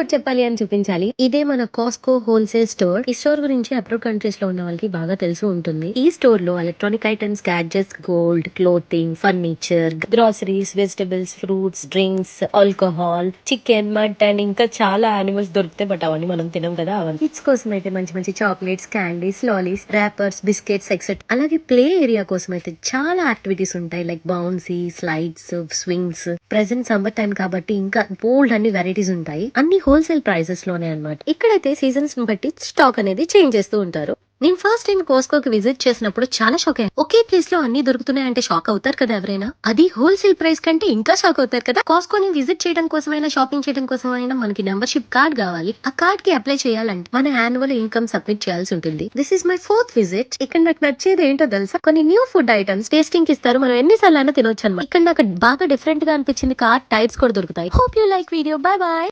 ఒకటి చెప్పాలి అని చూపించాలి. ఇదే మన కాస్కో హోల్‌సేల్ స్టోర్. ఈ స్టోర్ గురించి అబ్రాడ్ కంట్రీస్ లో ఉన్న వాళ్ళకి బాగా తెలిసి ఉంటుంది. ఈ స్టోర్ లో electronic items, gadgets, gold, clothing, furniture, groceries, vegetables, fruits, drinks, alcohol, chicken, mutton ఇంకా చాలా యానిమల్స్ దొరుకుతాయి. బట్ అవన్నీ మనం తినం కదా. అవన్నీ కిడ్స్ కోసం అయితే మంచి మంచి chocolates, candies, lollies, wrappers, biscuits etcetera. అలాగే ప్లే ఏరియా కోసం అయితే చాలా యాక్టివిటీస్ ఉంటాయి. Like bouncy, slides, swings. Present summer time కాబట్టి ఇంకా బోల్డ్ అన్ని వెరైటీస్ ఉంటాయి. అన్ని హోల్సేల్ ప్రైసెస్ లోనే అన్నమాట. ఇక్కడైతే సీజన్స్ ని బట్టి స్టాక్ అనేది చేంజ్ చేస్తూ ఉంటారు. నేను ఫస్ట్ టైం కోస్కోకి విజిట్ చేసినప్పుడు చాలా షాక్ అయ్యాను. ఒకే ప్లేస్ లో అన్ని దొరుకుతున్నాయంటే షాక్ అవుతారు కదా ఎవరైనా. అది హోల్సేల్ ప్రైస్ కంటే ఇంకా షాక్ అవుతారు కదా. కాస్కోని విజిట్ చేయడం కోసమైనా, షాపింగ్ చేయడం కోసమైనా మనకి మెంబర్షిప్ కార్డ్ కావాలి. ఆ కార్డ్ కి అప్లై చేయాలంటే మన యాన్యువల్ ఇన్కమ్ సబ్మిట్ చేయాల్సి ఉంటుంది. This is my 4th visit. ఇక్కడ నాకు నచ్చేది ఏంటో తెలుసా, కొన్ని న్యూ ఫుడ్ ఐటమ్స్ టేస్టింగ్ కి ఇస్తారు. మనం ఎన్నిసార్లు అయినా తినొచ్చు అనమాట. ఇక్కడ నాకు బాగా డిఫరెంట్ గా అనిపించింది, కార్ టైర్స్ కూడా దొరుకుతాయి. Hope you like video. By by.